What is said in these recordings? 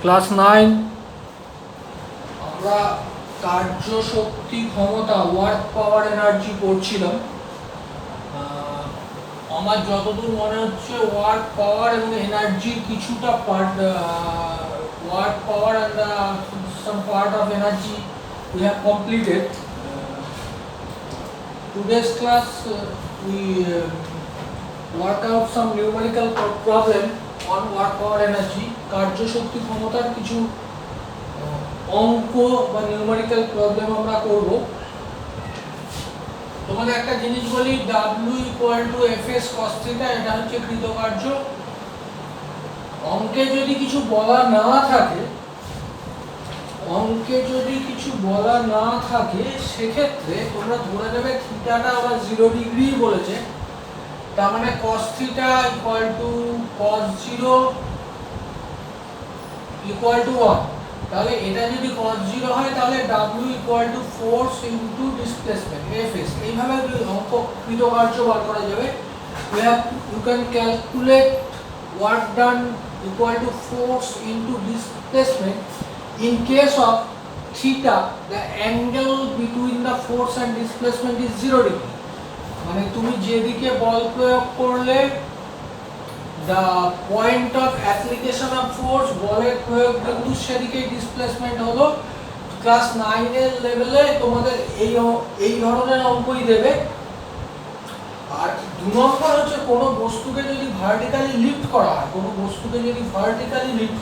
Class 9 আমরা কার্য শক্তি ক্ষমতা ওয়ার্ক পাওয়ার এনার্জি পড়ছিলাম। আমার যতদূর মনে হচ্ছে ওয়ার্ক পাওয়ার এবং এনার্জির কিছুটা part, work power and some part of energy we have completed. Today's class we work out some numerical problem on work power energy. কার্য শক্তি ক্ষমতার কিছু অঙ্ক বা নিউমেরিক্যাল প্রবলেম আমরা করব। তোমাদের একটা জিনিস বলি, W = Fs cos θ, এটা হচ্ছে কৃতকার্য। অঙ্কে যদি কিছু বলা না থাকে, সেক্ষেত্রে তোমরা ধরে নেবে থিটাটা আবার 0 ডিগ্রি বলেছে, তার মানে cos θ = cos 0 = 1। তাহলে এটা যদি cos 0 হয় তাহলে W = force into displacement Fs। এইভাবে অঙ্ক কৃতকার্য বার করা যাবে। You can calculate work done equal to force into displacement in case of theta, the angle between the force and displacement is 0 degree। মানে তুমি যেদিকে বল প্রয়োগ করলে the point of application of force, বলের প্রয়োগ বিন্দু সেদিকে ডিসপ্লেসমেন্ট হলো। ক্লাস 9 এর লেভেলে তোমাদের এই ধরনের অঙ্কই দেবে। আর 2 নম্বর হচ্ছে কোনো বস্তুকে যদি ভার্টিক্যালি লিফট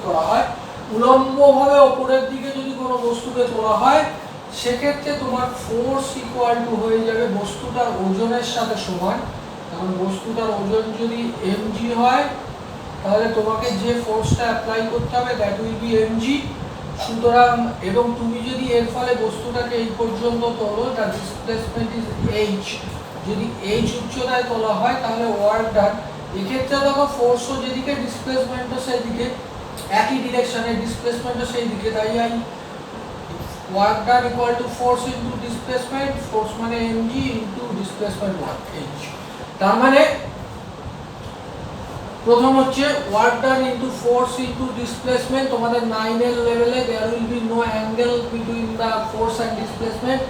করা হয়, উল্লম্বভাবে উপরের দিকে যদি কোনো বস্তুকে তোলা হয়, সেক্ষেত্রে তোমার ফোর্স ইকুয়াল টু হয়ে যাবে বস্তুটার ওজনের সাথে সমান। কারণ বস্তুটার ওজন যদি mg হয়, তাহলে তোমাকে যে ফোর্সটা অ্যাপ্লাই করতে হবে দ্যাট উইল বি mg। সুতরাং এবং তুমি যদি এর ফলে বস্তুটাকে এই পর্যন্ত তোলো, দ্য ডিসপ্লেসমেন্ট ইজ h। যদি h উচ্চতায় তোলা হয় তাহলে ওয়ার্ক ডান। এক্ষেত্রে দেখো ফোর্সও যেদিকে ডিসপ্লেসমেন্টও সেই দিকে, একই ডিরেকশনে ডিসপ্লেসমেন্টও সেই দিকে, তাই work done equal to force into displacement. Force মানে mg ইনটু ডিসপ্লেসমেন্ট h। তার মানে প্রথম হচ্ছে work done into force into displacement. তোমাদের 9 এর লেভেলে there will be no angle between the force and displacement,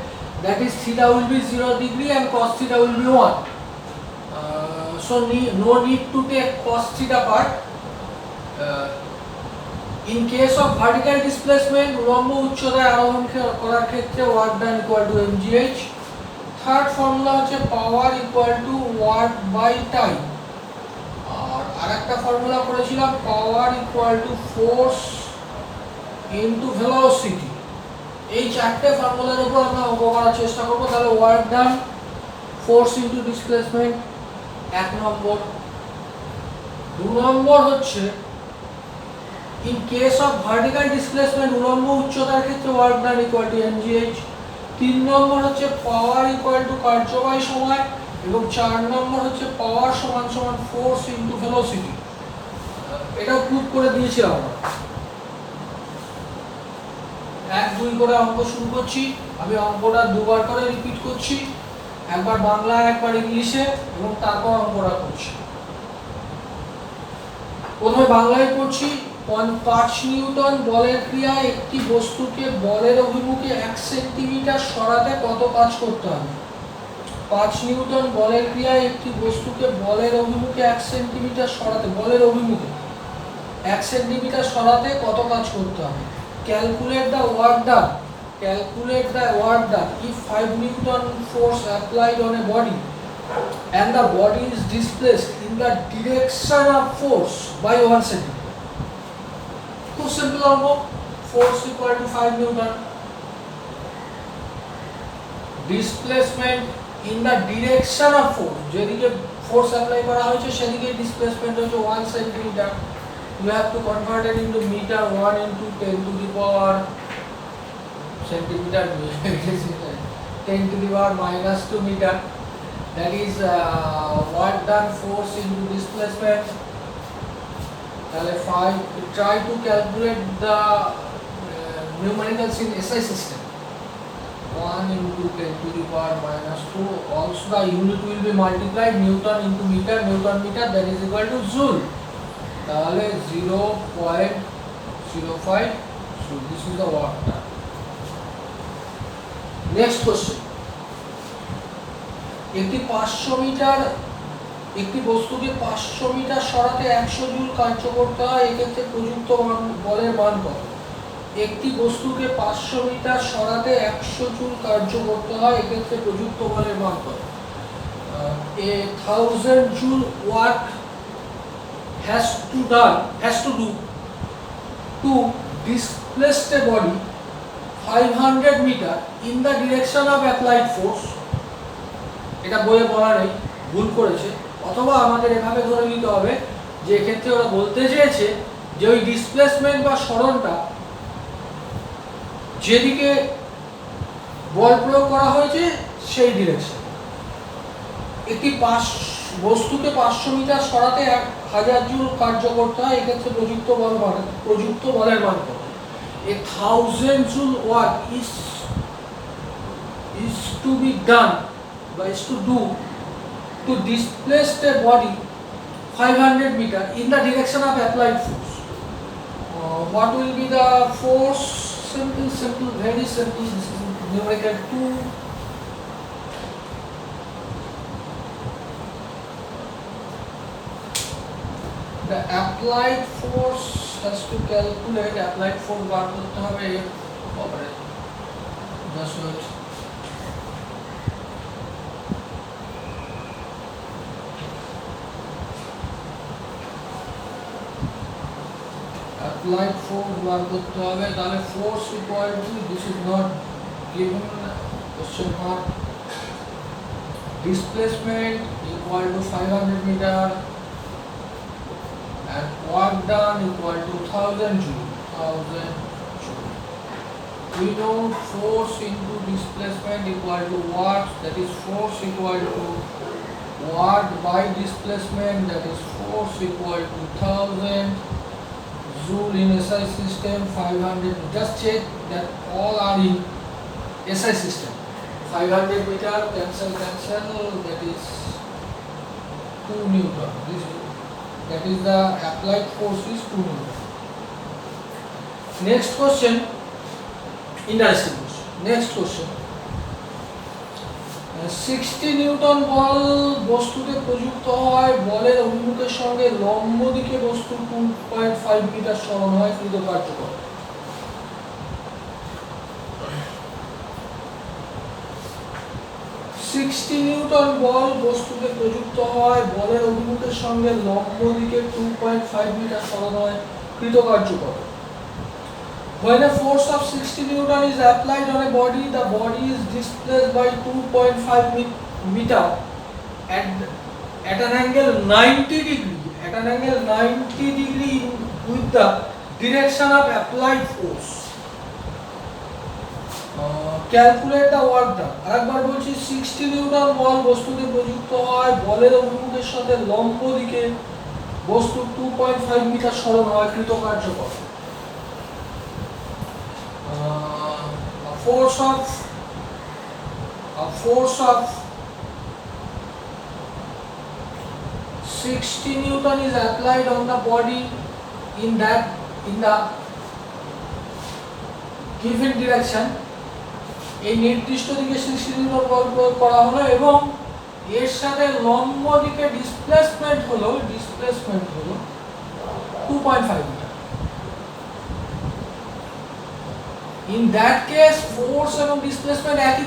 that is theta will be 0 degree and cos theta will be 1. So no need to take cos theta part. In case of vertical displacement, উল্লম্ব উচ্চতায় আরোহণ করার ক্ষেত্রে work done equal to mgh। Third formula হচ্ছে power equal to work by time. আর আরেকটা formula করেছিলাম power equal to force into velocity. এই চারটে ফর্মুলার উপর আমরা অঙ্ক করার চেষ্টা করব। তাহলে work done, force into displacement 1 নম্বর। 2 নম্বর হচ্ছে in case of vertical displacement, উল্লম্ব উচ্চতার ক্ষেত্রে work done equal to mgh। 3 নম্বর হচ্ছে পাওয়ার ইকুয়াল টু কার্য বাই সময়, এবং 4 নম্বর হচ্ছে পাওয়ার সমান সমান ফোর্স ইনটু ভেলোসিটি। এটা প্রুভ করে দিয়েছিলাম আমরা। 1 2 করে অঙ্ক শুরু করছি। আমি অঙ্কটা দুবার করে রিপিট করছি, একবার বাংলায় একবার ইংলিশে, এবং তারপর অঙ্কটা করছি। প্রথমে বাংলায় পড়ছি। 5 নিউটন বলের ক্রিয়ায় একটি বস্তুকে বলের অভিমুখে 1 সেন্টিমিটার সরাতে কত কাজ করতে হবে? 5 নিউটন বলের ক্রিয়ায় একটি বস্তুকে বলের অভিমুখে 1 সেন্টিমিটার সরাতে, বলের অভিমুখে 1 সেন্টিমিটার সরাতে কত কাজ করতে হবে? Calculate the work done. If 5 Newton force applied on a body and the body is displaced in the direction of force by 1 centimeter. খুব সিম্পল অঙ্ক। Force equal to 5 Newton, displacement in the direction of force, যেদিকে force apply করা হয়েছে সেদিকে displacement হচ্ছে 1 centimetre. you have to convert it into meter, 1 into 10 to the power centimeter 10 to the power minus 2 meter, that is work done force into displacement. তাহলে 5, try to calculate the numericals in SI system. 1 into 10 to the power minus 2, also the unit will be multiplied, Newton into meter, that is equal to joule. তাহলে 0.0 0.05 so this is the work done. Next question, একটি 500 metre একটি বস্তুকে 500 metre সরাতে 100 joule কার্য করতে হয়, এক্ষেত্রে প্রযুক্ত বলের মান কত? একটি বস্তুকে 500 মিটার সরাতে 100 জুল কার্য করতে হয়, এক্ষেত্রে প্রযুক্ত বলের মান কত? A 1000 joule work has to do to displace a body 500 meter in the direction of applied force. এটা বইয়ে বলা নেই, ভুল করেছে, অথবা আমাদের এভাবে ধরে নিতে হবে যে এক্ষেত্রে ওরা বলতে চেয়েছে যে ওই ডিসপ্লেসমেন্ট বা সরণটা যেদিকে বল প্রয়োগ করা হয়েছে সেই ডিরেকশন। একটি বস্তুকে 500 মিটার সরাতে 1000 জুল কার্য করতে হয়, এক্ষেত্রে প্রযুক্ত বলের মান কত? A 1000 joule work is to be done by is to do to displace a body 500 meter in the direction of applied force. What will be the force? Simple, very simple. This is numerical 2. The applied force has to calculate applied force bar করতে হবে ওপরে just wait. Applied force bar করতে হবে, তাহলে force equal to, this is not given, question mark, displacement equal to 500 meter and work done equal to 1000 joule. We know force into displacement equal to work, that is force equal to work by displacement, that is force equal to 1000 joule in SI system, 500. Just check that all are in SI system. 500 meter cancel, that is 2 Newton. That is the applied force is 2 Newton. Next question, interesting question. Next question, 60 Newton বল বস্তুতে প্রযুক্ত হয়, বলের অভিমুখের সঙ্গে লম্ব দিকে বস্তু 2.5 metre সরণ হয়, কৃত কার্যকর। 60 নিউটন বল বস্তুতে প্রযুক্ত হয়, বলের অভিমুখের সঙ্গে লম্ব দিকে 2.5 মিটার সরণ হয়, কৃত কার্যকর। When a force of 60 Newton is applied on a body, the body is displaced by 2.5 meter at an angle 90 degree. At an angle 90 degree with the direction of applied force. Calculate the work done. আরেকবার বলছি, 60 Newton বল বস্তুতে প্রযুক্ত হয়, বলের অভিমুখের সাথে লম্ব দিকে বস্তু 2.5 মিটার সরণ হয়, কৃত কার্যকর। A force of 60 Newton is applied on the body in the given direction. এই নির্দিষ্ট দিকে 60 নিউটন বল প্রয়োগ করা হলো এবং এর সাথে লম্ব দিকে ডিসপ্লেসমেন্ট হলো 2.5 metre. In that case force এবং ডিসপ্লেসমেন্ট একই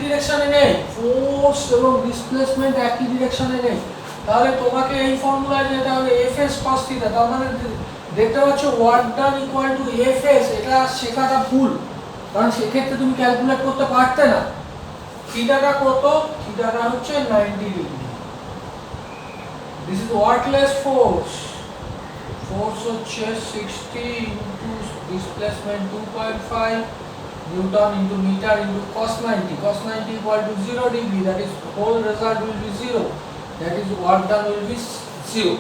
ডিরেকশনে নেই, তাহলে তোমাকে এই ফর্মুলায় যেটা হবে Fs cos θ, তার মানে দেখতে পাচ্ছ work done equal two Fs। এটা শেখাটা ভুল, কারণ সেক্ষেত্রে তুমি ক্যালকুলেট করতে পারতে না। থিটাটা কত? থিটাটা হচ্ছে 90 degree. This is workless force হচ্ছে 60 into displacement 2.5 Newton into meter into cos 90. Cos 90 equal to 0 degree. That is whole result will be 0. That is work done will be 0.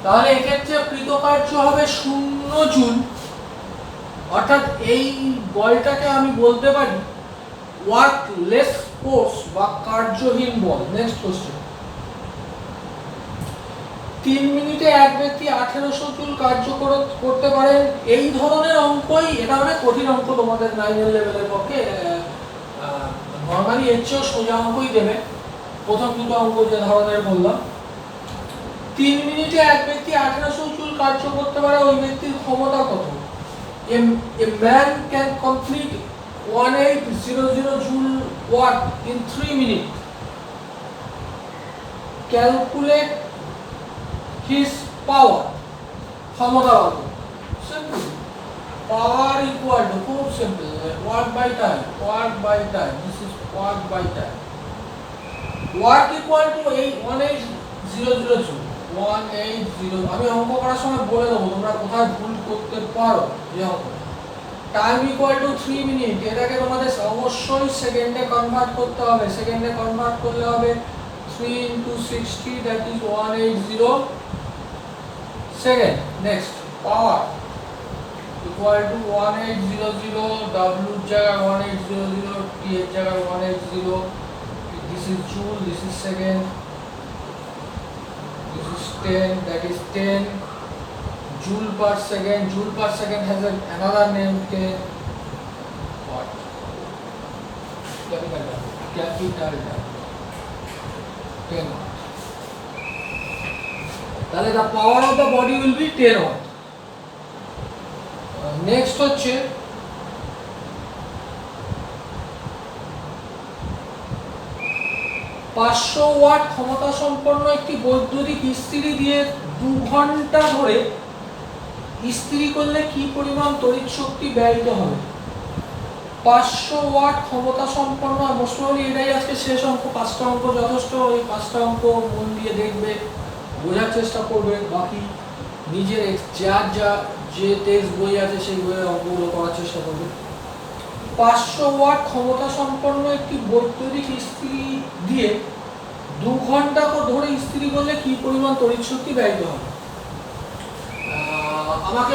তাহলে এক্ষেত্রে কৃতকার্য হবে 0 জুল। অর্থাৎ এই বলটাকে আমি বলতে পারি ওয়ার্কলেস ফোর্স বা কার্যহীন বল। নেক্সট কোশ্চেন, 3 মিনিটে এক ব্যক্তি 1800 জুল কার্য করতে পারেন। এই ধরনের অঙ্কই, এটা অনেক কঠিন অঙ্ক তোমাদের 9 এর লেভেলের পক্ষে, নরমালি এর চেয়েও সোজা অঙ্কই দেবে। প্রথম দুটো অঙ্ক যে ধরনের বললাম, 3 মিনিটে এক ব্যক্তি 1800 জুল কার্য করতে পারে, ওই ব্যক্তির ক্ষমতা কত? A man can complete 1800 joule work in 3 minutes. Calculate his power. ক্ষমতা কত? Simple. Power equal to, খুব simple, work by time. Work by time. This is work by time. Work equal to 1800 joule. 180, আমি অঙ্ক করার সময় বলে দেবো তোমরা কোথায় ভুল করতে পারো। যে অঙ্ক টাইম ইকুয়াল টু 3 মিনিট, এটাকে তোমাদের অবশ্যই সেকেন্ডে কনভার্ট করতে হবে। সেকেন্ডে কনভার্ট করলে হবে 3 into 60, that is 180 second. Next, power equal two 1800, w জায়গায় 1800, t এর জায়গায় 180, this is joule, this is second, this is 10, that is 10 joule per second. Joule per second has another name, 10 watt. Capital 10 watt. তাহলে the power of the body will be 10 watt. Next হচ্ছে পাঁচশো watt ক্ষমতা সম্পন্ন একটি বৈদ্যুতিক ইস্ত্রি দিয়ে 2 ঘন্টা ধরে ইস্ত্রি করলে কি পরিমাণ তড়িৎ শক্তি ব্যয়িত হবে? 500 ওয়াট ক্ষমতা সম্পন্ন, মোস্টলি এটাই আজকে শেষ অঙ্ক। 5টা অঙ্ক যথেষ্ট, এই 5টা অঙ্ক মন দিয়ে দেখবে, বোঝার চেষ্টা করবে, বাকি নিজের যা যে টেক্সট বই আছে সেই বইয়ের অঙ্কগুলো করার চেষ্টা করবে। 500 ওয়াট ক্ষমতা সম্পন্ন একটি বৈদ্যুতিক ইস্ত্রি দিয়ে 2 ঘন্টা ধরে ইস্ত্রি করলে কি পরিমাণ তড়িৎ শক্তি ব্যয়িত হবে? আমাকে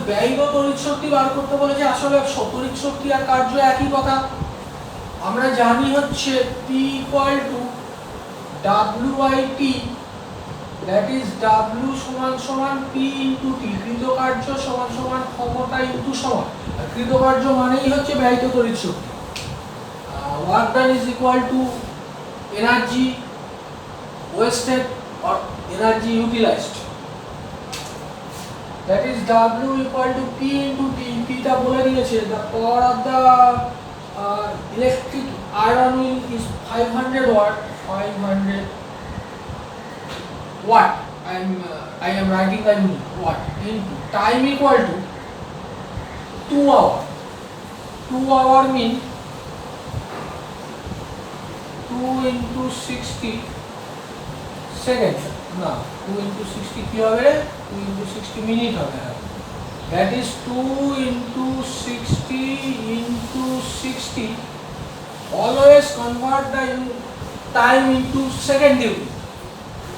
ব্যয়িত তড়িৎ শক্তি বার করতে বলেছে। আসলে তড়িৎ শক্তি আর কার্য একই কথা। আমরা জানি হচ্ছে P equal to W/T, that is W সমান সমান P into T, কৃতকার্য সমান সমান ক্ষমতা ইনটু সময়। আর কৃতকার্য মানেই হচ্ছে ব্যয়িত তড়িৎ শক্তি। work done is equal to energy wasted or energy utilized, that is W equal to P into T. P টা বলে দিয়েছে, the power of the electric iron wheel is 500 watt. 500 watt. I am writing the unit watt into time equal to 2 hour. 2 hour mean 2 into 60 second. না, 2 into 60 কি হবে? 2 into 60 minute হবে। That is 2 into 60 into 60. Always convert the time into second unit.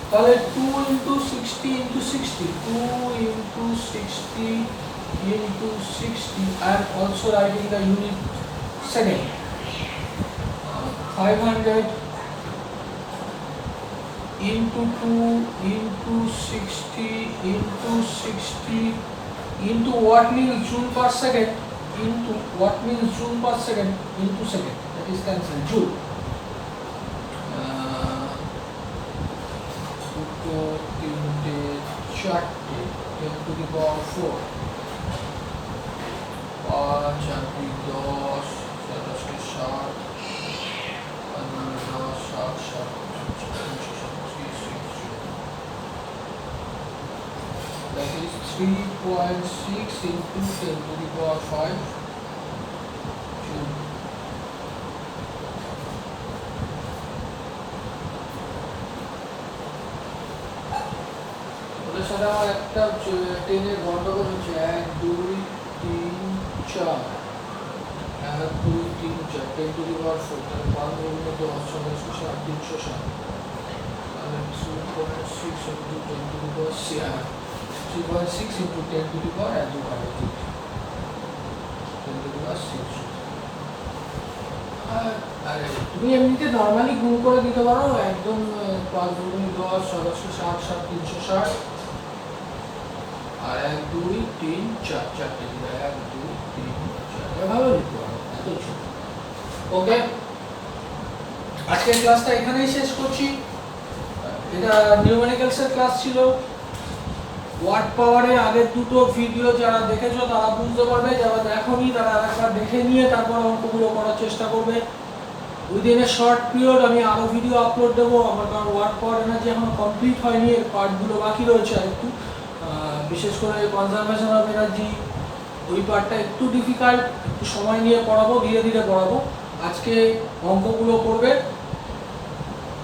তাহলে 2 into 60 into 60, 2 into 60 into 60. I am also writing the unit second. 500 into 2 into 60 into 60 into what means joule per second into what means joule per second into second, that is cancel joule. দুটো তিনটে চারটে 10 to the power 4, 5 R 2 10, 27 60, 60, that is 3.6 into 10 to the power 5 joule. ওদের সাথে আমার একটা 10 এর গন্ডগোল হচ্ছে, 1 2 3 4, 1 2 3 4, 10 to the power 4, তাহলে 5 গুণিত 10 = 360, তাহলে 2.6 into 10 to the power 6, 3.6 into 10 to the power 10 to the power 6. আর তুমি এমনিতে নরমালি গুণ করে দিতে পারো, একদম 5 গুণিত 10 760 7 360 আর 1 2 3 4 চারটে দিলে 1 2 3 4 এভাবে লিখতে পারো, এত ছোট। ওকে, আজকের ক্লাসটা এখানেই শেষ করছি। এটা নিউমেরিক্যালস এর ক্লাস ছিল। ওয়ার্ড পাওয়ারের আগের দুটো ভিডিও যারা দেখেছো তারা বুঝতে পারবে, যারা দেখোনি তারা আরেকবার দেখে নিয়ে তারপর অঙ্কগুলো করার চেষ্টা করবে। উইদিন এ শর্ট পিরিয়ড আমি আরও ভিডিও আপলোড দেবো আমার, কারণ ওয়ার্ড পাওয়ার এনার্জি এখনো কমপ্লিট হয়নি, এর পার্টগুলো বাকি রয়েছে আর একটু, বিশেষ করে কনজারভেশন অফ এনার্জি ওই পার্টটা একটু ডিফিকাল্ট, একটু সময় নিয়ে পড়াবো, ধীরে ধীরে পড়াবো। আজকে অঙ্কগুলো করবে।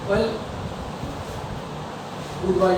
Well, good bye.